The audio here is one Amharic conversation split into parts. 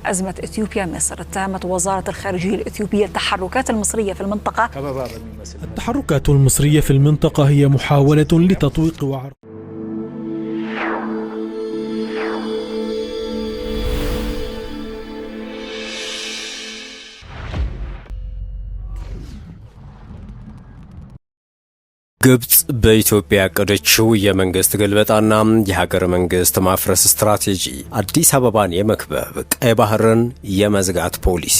أزمة إثيوبيا مصر. اتهمت وزارة الخارجية الإثيوبية التحركات المصرية في المنطقة. التحركات المصرية في المنطقة هي محاولة لتطويق وعرض ግብጽ በኢትዮጵያ ያቀደችው የመንግስት ግልበጣና የሀገር መንግስት ማፍረስ ስትራቴጂ አዲስ አበባን የመክበብ ቀይ ባህርን የመዝጋት ፖሊሲ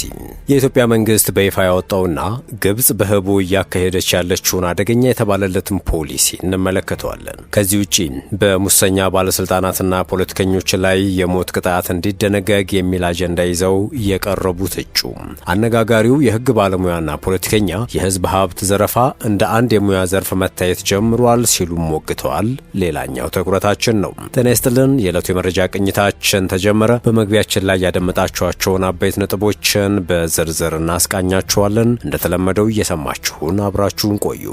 የኢትዮጵያ መንግስት በይፋ ያወጣውና ግብጽ በህቡ እያካሄደች ያለችውን አደገኛ የተባለለትን ፖሊሲ እንመለከተዋለን። ከዚህ ውጪ በሙሰኛ ባለስልጣናትና ፖለቲከኞች ላይ የሞት ቅጣት እንዲደነገግ የሚል አጀንዳ ይዘው የቀረቡት እጩ አነጋጋሪው የህግ ባለሙያና ፖለቲከኛ የህዝብ ሀብት ዘረፋ እንደ አንድ የሙያ ዘርፍ መታየት ጀምሯል ሲሉም ወግተዋል። ሌላኛው ትኩረታችን ነው። ጤና ይስጥልን። የዕለቱ የመረጃ ቅኝታችን ተጀመረ። በመግቢያችን ላይ ያደመጣችኋቸውን አበይት ነጥቦችን በዝርዝር እናስቃኛችኋለን። እንደተለመደው እየሰማችሁን አብራችሁን ቆዩ።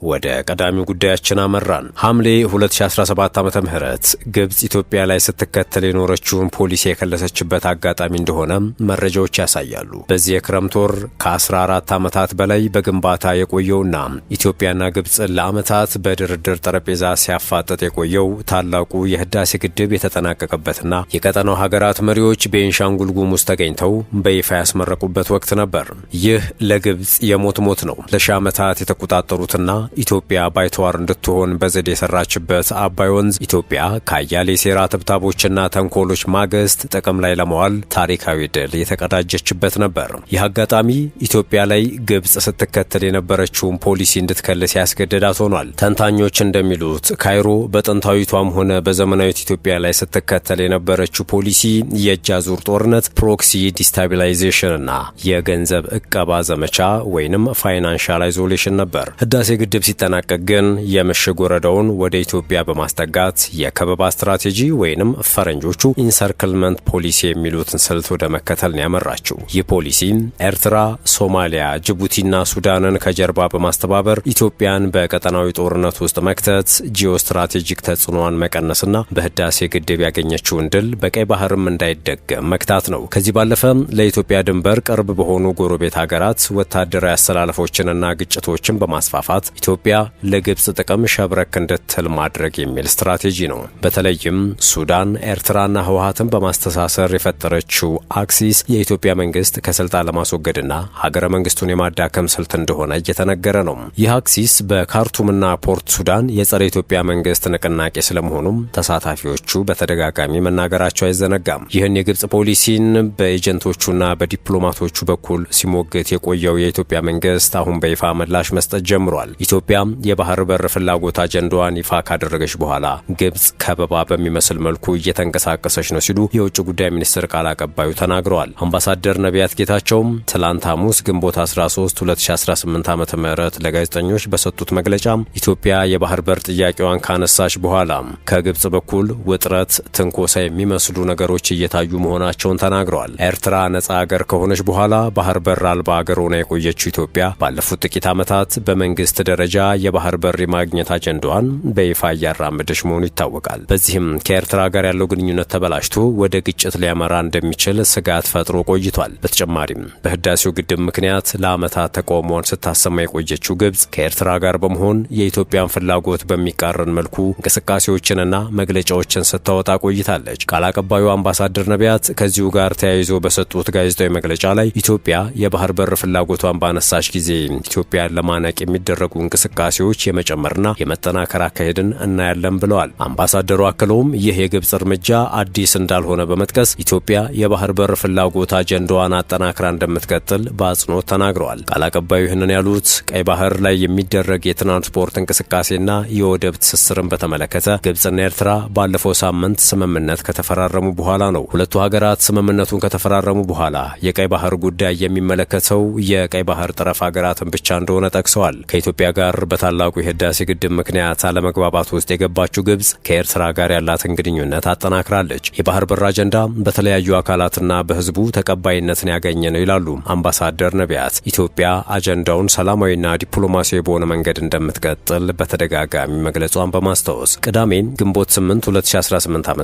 ወደ ቀዳሚው ጉዳያችን አመራን። ሐምሌ 2017 ዓመተ ምህረት ግብጽ ኢትዮጵያ ላይ ስትከተል የኖረችውን ፖሊሲ የከለሰችበት አጋጣሚ እንደሆነ መረጃዎች ያሳያሉ። በዚህ የክረምት ወር ከ14 ዓመታት በላይ በግንባታ የቆየውና ኢትዮጵያና ግብጽ ለዓመታት በድርድር ጠረጴዛ ሲያፋጥጥ የቆየው ታላቁ የህዳሴ ግድብ የተጠናቀቀበትና የቀጠናው ሀገራት መሪዎች ቤንሻንጉል ጉሙዝ ተገኝተው በይፋ ያስመረቁበት ወቅት ነበር። ይህ ለግብጽ የሞት ሞት ነው። ለሺህ ዓመታት የተቆጣጠሩትና ኢትዮጵያ ባይተዋር እንድትሆን በዘዴ የሰራችበት አባይ ወንዝ ኢትዮጵያ ከአያሌ ሴራ ትብታቦችና ተንኮሎች ማግስት ጥቅም ላይ ለመዋል ታሪካዊ ድል የተቀዳጀችበት ነበር። ይህ አጋጣሚ ኢትዮጵያ ላይ ግብጽ ስትከተል የነበረችውን ፖሊሲ እንድትከልስ ያስገደዳት ሆኗል። ተንታኞች እንደሚሉት ካይሮ በጥንታዊቷም ሆነ በዘመናዊት ኢትዮጵያ ላይ ስትከተል የነበረችው ፖሊሲ የእጅ አዙር ጦርነት፣ ፕሮክሲ ዲስታቢላይዜሽንና የገንዘብ እቀባ ዘመቻ ወይንም ፋይናንሻል አይዞሌሽን ነበር። ህዳሴ ግድብ ሲጠናቀቅ ግን የምሽግ ወረዳውን ወደ ኢትዮጵያ በማስጠጋት የከበባ ስትራቴጂ ወይንም ፈረንጆቹ ኢንሰርክልመንት ፖሊሲ የሚሉትን ስልት ወደ መከተል ነው ያመራችው። ይህ ፖሊሲ ኤርትራ፣ ሶማሊያ፣ ጅቡቲና ሱዳንን ከጀርባ በማስተባበር ኢትዮጵያን በቀጠናዊ ጦርነት ውስጥ መክተት፣ ጂኦስትራቴጂክ ተጽዕኖዋን መቀነስና በህዳሴ ግድብ ያገኘችውን ድል በቀይ ባህርም እንዳይደገም መክታት ነው። ከዚህ ባለፈ ለኢትዮጵያ ድንበር ቅርብ በሆኑ ጎረቤት ሀገራት ወታደራዊ አሰላለፎችንና ግጭቶችን በማስፋፋት ኢትዮጵያ ለግብጽ ጥቅም ሸብረክ እንድትል ማድረግ የሚል ስትራቴጂ ነው። በተለይም ሱዳን፣ ኤርትራና ህወሓትን በማስተሳሰር የፈጠረችው አክሲስ የኢትዮጵያ መንግስት ከስልጣን ለማስወገድና ሀገረ መንግስቱን የማዳከም ስልት እንደሆነ እየተነገረ ነው። ይህ አክሲስ በካርቱምና ፖርት ሱዳን የጸረ ኢትዮጵያ መንግስት ንቅናቄ ስለመሆኑም ተሳታፊዎቹ በተደጋጋሚ መናገራቸው አይዘነጋም። ይህን የግብጽ ፖሊሲን በኤጀንቶቹና በዲፕሎማቶቹ በኩል ሲሞግት የቆየው የኢትዮጵያ መንግስት አሁን በይፋ ምላሽ መስጠት ጀምሯል። ኢትዮጵያ የባህር በር ፍላጎት አጀንዳዋን ይፋ ካደረገች በኋላ ግብጽ ከበባ በሚመስል መልኩ እየተንቀሳቀሰች ነው ሲሉ የውጭ ጉዳይ ሚኒስትር ቃል አቀባዩ ተናግረዋል። አምባሳደር ነቢያት ጌታቸውም ትላንት ሐሙስ ግንቦት 13 2018 ዓ.ም ለጋዜጠኞች በሰጡት መግለጫ ኢትዮጵያ የባህር በር ጥያቄዋን ካነሳች በኋላ ከግብጽ በኩል ውጥረት፣ ትንኮሳ የሚመስሉ ነገሮች እየታዩ መሆናቸውን ተናግረዋል። ኤርትራ ነጻ ሀገር ከሆነች በኋላ ባህር በር አልባ ሀገር ሆና የቆየችው ኢትዮጵያ ባለፉት ጥቂት ዓመታት በመንግስት ደረጃ የባህር በር ማግኘት አጀንዳዋን በይፋ እያራመደች መሆኑ ይታወቃል። በዚህም ከኤርትራ ጋር ያለው ግንኙነት ተበላሽቶ ወደ ግጭት ሊያመራ እንደሚችል ስጋት ፈጥሮ ቆይቷል። በተጨማሪም በህዳሴው ግድብ ምክንያት ለዓመታት ተቃውሞዋን ስታሰማ የቆየችው ግብጽ ከኤርትራ ጋር በመሆን የኢትዮጵያን ፍላጎት በሚቃረን መልኩ እንቅስቃሴዎችንና መግለጫዎችን ስታወጣ ቆይታለች። ቃል አቀባዩ አምባሳደር ነቢያት ከዚሁ ጋር ተያይዞ በሰጡት ጋዜጣዊ መግለጫ ላይ ኢትዮጵያ የባህር በር ፍላጎቷን ባነሳች ጊዜ ኢትዮጵያን ለማነቅ የሚደረጉ እንቅስቃሴዎች የመጨመርና የመጠናከር አካሄድን እናያለን ብለዋል። አምባሳደሩ አክለውም ይህ የግብጽ እርምጃ አዲስ እንዳልሆነ በመጥቀስ ኢትዮጵያ የባህር በር ፍላጎት አጀንዳዋን አጠናክራ እንደምትቀጥል በአጽንኦት ተናግረዋል። ቃል አቀባዩ ይህንን ያሉት ቀይ ባህር ላይ የሚደረግ የትራንስፖርት እንቅስቃሴና የወደብ ትስስርን በተመለከተ ግብጽና ኤርትራ ባለፈው ሳምንት ስምምነት ከተፈራረሙ በኋላ ነው። ሁለቱ ሀገራት ስምምነቱን ከተፈራረሙ በኋላ የቀይ ባህር ጉዳይ የሚመለከተው የቀይ ባህር ጠረፍ ሀገራትን ብቻ እንደሆነ ጠቅሰዋል። ከኢትዮጵያ ጋር በታላቁ የህዳሴ ግድብ ምክንያት አለመግባባት ውስጥ የገባችው ግብጽ ከኤርትራ ጋር ያላትን ግንኙነት አጠናክራለች። የባህር በር አጀንዳ በተለያዩ አካላትና በህዝቡ ተቀባይነትን ያገኘ ነው ይላሉ አምባሳደር ነቢያት። ኢትዮጵያ አጀንዳውን ሰላማዊና ዲፕሎማሲያዊ በሆነ መንገድ እንደምትቀጥል በተደጋጋሚ መግለጿን በማስታወስ ቅዳሜ ግንቦት 8 2018 ዓ.ም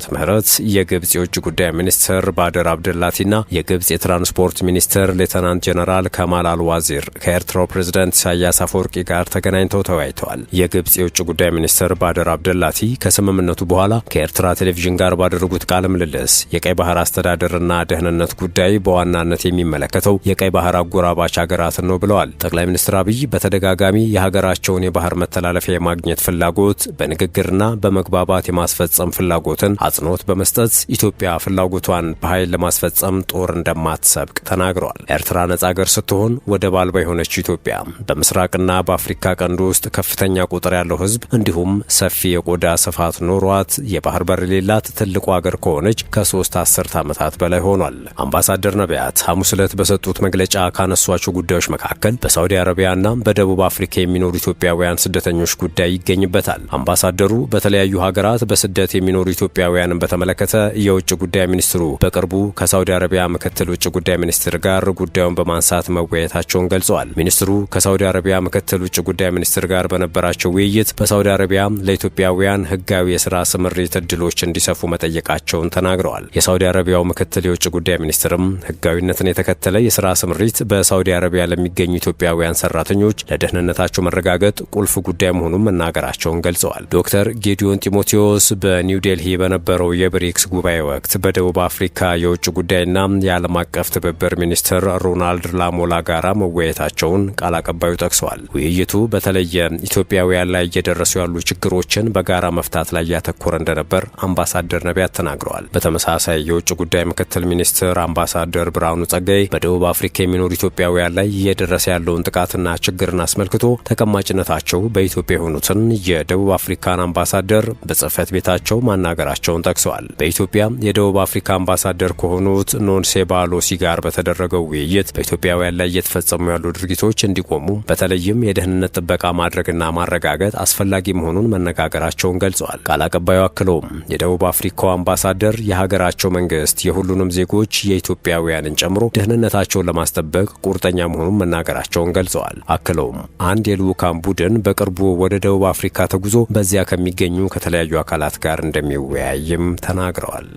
የግብጽ የውጭ ጉዳይ ሚኒስትር ባደር አብደላቲና የግብጽ የትራንስፖርት ሚኒስትር ሌተናንት ጀነራል ከማል አልዋዚር ከኤርትራው ፕሬዝዳንት ኢሳያስ አፈወርቂ ጋር ተገናኝተው ተወያይተዋል። የግብጽ የውጭ ጉዳይ ሚኒስትር ባደር አብደላቲ ከስምምነቱ በኋላ ከኤርትራ ቴሌቪዥን ጋር ባደረጉት ቃለ ምልልስ የቀይ ባህር አስተዳደርና ደህንነት ጉዳይ በዋናነት የሚመለከተው የቀይ ባህር አጎራባች ሀገራትን ነው ብለዋል። ጠቅላይ ሚኒስትር አብይ በተደጋጋሚ የሀገራቸውን የባህር መተላለፊያ የማግኘት ፍላጎት በንግግርና በመግባባት የማስፈጸም ፍላጎትን አጽንኦት በመስጠት ኢትዮጵያ ፍላጎቷን በኃይል ለማስፈጸም ጦር እንደማትሰብቅ ተናግረዋል። ኤርትራ ነጻ ሀገር ስትሆን ወደብ አልባ የሆነችው ኢትዮጵያ በምስራቅና በአፍሪካ ቀንድ ውስጥ ከፍተኛ ቁጥር ያለው ህዝብ እንዲሁም ሰፊ የቆዳ ስፋት ኖሯት የባህር በር የሌላት ትልቁ ሀገር ከሆነች ከ3 አስርት ዓመታት በላይ ሆኗል። አምባሳደር ነቢያት ሐሙስ ዕለት በሰጡት መግለጫ ካነሷቸው ጉዳዮች መካከል በሳውዲ አረቢያና በደቡብ አፍሪካ የሚኖሩ ኢትዮጵያውያን ስደተኞች ጉዳይ ይገኝበታል። አምባሳደሩ በተለያዩ ሀገራት በስደት የሚኖሩ ኢትዮጵያውያንን በተመለከተ የውጭ ጉዳይ ሚኒስትሩ በቅርቡ ከሳውዲ አረቢያ ምክትል ውጭ ጉዳይ ሚኒስትር ጋር ጉዳዩን በማንሳት መወያየታቸውን ገልጸዋል። ሚኒስትሩ ከሳውዲ አረቢያ ምክትል ውጭ ጉዳይ ሚኒስትር ጋር በነበራቸው ውይይት በሳውዲ አረቢያ ለኢትዮጵያውያን ህጋዊ የሥራ ስምሪት እድሎች እንዲሰፉ መጠየቃቸውን ተናግረዋል። የሳውዲ አረቢያው ምክትል የውጭ ጉዳይ ሚኒስትርም ህጋዊነትን የተከተለ የሥራ ስምሪት በሳውዲ አረቢያ ለሚገኙ ኢትዮጵያውያን ሰራተኞች ለደህንነታቸው መረጋገጥ ቁልፍ ጉዳይ መሆኑን መናገራቸውን ገልጸዋል። ዶክተር ጌዲዮን ጢሞቴዎስ በኒው ዴልሂ በነበረው የብሪክስ ጉባኤ ወቅት በደቡብ አፍሪካ የውጭ ጉዳይና የዓለም አቀፍ ትብብር ሚኒስትር ሮናልድ ላሞላ ጋራ መወያየታቸውን ቃል አቀባዩ ጠቅሰዋል። ውይይቱ በተለየ ኢትዮጵያውያን ላይ እየደረሱ ያሉ ችግሮችን በጋራ መፍታት ላይ ያተኮረ እንደነበር አምባሳደር ነቢያት ተናግረዋል። በተመሳሳይ የውጭ ጉዳይ ምክትል ሚኒስትር አምባሳደር ብርሃኑ ጸጋይ በደቡብ አፍሪካ የሚኖሩ ኢትዮጵያውያን ላይ እየደረሰ ያለውን ጥቃትና ችግርን አስመልክቶ ተቀማጭነታቸው በኢትዮጵያ የሆኑትን የደቡብ አፍሪካን አምባሳደር በጽህፈት ቤታቸው ማናገራቸውን ጠቅሰዋል። በኢትዮጵያ የደቡብ አፍሪካ አምባሳደር ከሆኑት ኖንሴባሎሲ ጋር በተደረገው ውይይት በኢትዮጵያውያን ላይ እየተፈጸሙ ያሉ ድርጊቶች እንዲቆሙ በተለይም የደህንነት ጥበቃ ማድረግና ማረጋገጥ አስፈላጊ መሆኑን መነጋገራቸውን ገልጸዋል። ቃል አቀባዩ አክለውም የደቡብ አፍሪካው አምባሳደር የሀገራቸው መንግስት የሁሉንም ዜጎች የኢትዮጵያውያንን ጨምሮ ደህንነታቸውን ለማስጠበቅ ቁርጠኛ መሆኑን መናገራቸውን ገልጸዋል። አክለውም አንድ የልዑካን ቡድን በቅርቡ ወደ ደቡብ አፍሪካ ተጉዞ በዚያ ከሚገኙ ከተለያዩ አካላት ጋር እንደሚወያይም ተናግረዋል።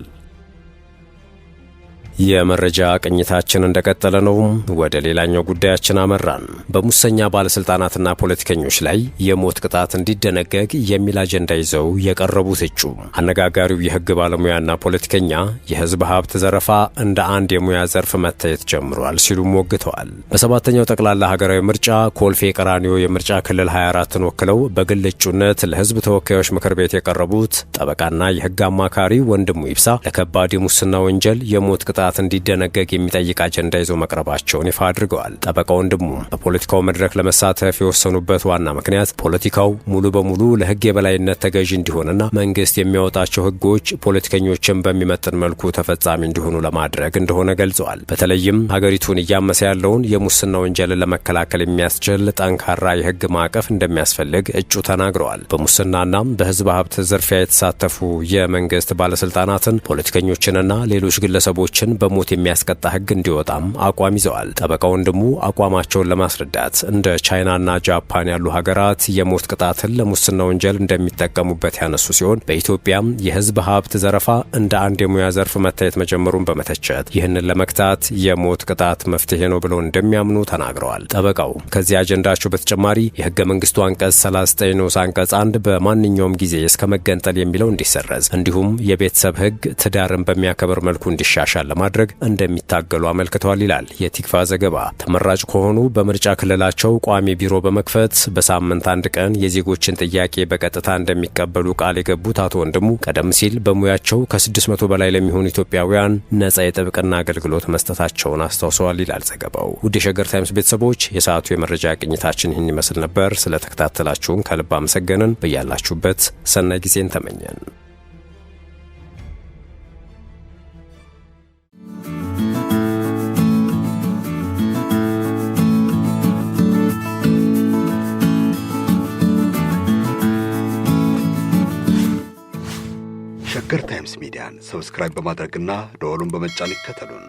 የመረጃ ቅኝታችን እንደቀጠለ ነው። ወደ ሌላኛው ጉዳያችን አመራን። በሙሰኛ ባለስልጣናትና ፖለቲከኞች ላይ የሞት ቅጣት እንዲደነገግ የሚል አጀንዳ ይዘው የቀረቡት እጩ አነጋጋሪው የህግ ባለሙያና ፖለቲከኛ የህዝብ ሀብት ዘረፋ እንደ አንድ የሙያ ዘርፍ መታየት ጀምሯል ሲሉም ወግተዋል። በሰባተኛው ጠቅላላ ሀገራዊ ምርጫ ኮልፌ ቀራኒዮ የምርጫ ክልል 24ን ወክለው በግል እጩነት ለህዝብ ተወካዮች ምክር ቤት የቀረቡት ጠበቃና የህግ አማካሪ ወንድሙ ይብሳ ለከባድ የሙስና ወንጀል የሞት ቅጣት እንዲደነገግ የሚጠይቅ አጀንዳ ይዘው መቅረባቸውን ይፋ አድርገዋል። ጠበቃ ወንድሙ በፖለቲካው መድረክ ለመሳተፍ የወሰኑበት ዋና ምክንያት ፖለቲካው ሙሉ በሙሉ ለህግ የበላይነት ተገዥ እንዲሆንና መንግስት የሚያወጣቸው ህጎች ፖለቲከኞችን በሚመጥን መልኩ ተፈጻሚ እንዲሆኑ ለማድረግ እንደሆነ ገልጸዋል። በተለይም ሀገሪቱን እያመሰ ያለውን የሙስና ወንጀልን ለመከላከል የሚያስችል ጠንካራ የህግ ማዕቀፍ እንደሚያስፈልግ እጩ ተናግረዋል። በሙስናና በህዝብ ሀብት ዝርፊያ የተሳተፉ የመንግስት ባለስልጣናትን፣ ፖለቲከኞችንና ሌሎች ግለሰቦችን በሞት የሚያስቀጣ ህግ እንዲወጣም አቋም ይዘዋል። ጠበቃ ወንድሙ አቋማቸውን ለማስረዳት እንደ ቻይናና ጃፓን ያሉ ሀገራት የሞት ቅጣትን ለሙስና ወንጀል እንደሚጠቀሙበት ያነሱ ሲሆን በኢትዮጵያም የህዝብ ሀብት ዘረፋ እንደ አንድ የሙያ ዘርፍ መታየት መጀመሩን በመተቸት ይህንን ለመክታት የሞት ቅጣት መፍትሄ ነው ብለው እንደሚያምኑ ተናግረዋል። ጠበቃው ከዚህ አጀንዳቸው በተጨማሪ የህገ መንግስቱ አንቀጽ 39 ንዑስ አንቀጽ 1 በማንኛውም ጊዜ እስከ መገንጠል የሚለው እንዲሰረዝ እንዲሁም የቤተሰብ ህግ ትዳርን በሚያከብር መልኩ እንዲሻሻል ለማድረግ እንደሚታገሉ አመልክተዋል ይላል የቲክቫ ዘገባ። ተመራጭ ከሆኑ በምርጫ ክልላቸው ቋሚ ቢሮ በመክፈት በሳምንት አንድ ቀን የዜጎችን ጥያቄ በቀጥታ እንደሚቀበሉ ቃል የገቡት አቶ ወንድሙ ቀደም ሲል በሙያቸው ከ600 በላይ ለሚሆኑ ኢትዮጵያውያን ነጻ የጥብቅና አገልግሎት መስጠታቸውን አስታውሰዋል ይላል ዘገባው። ውድ የሸገር ታይምስ ቤተሰቦች የሰዓቱ የመረጃ ቅኝታችን ይህን ይመስል ነበር። ስለተከታተላችሁን ከልብ አመሰገንን። በያላችሁበት ሰናይ ጊዜን ተመኘን። ሸገር ታይምስ ሚዲያን ሰብስክራይብ በማድረግና ደወሉን በመጫን ይከተሉን።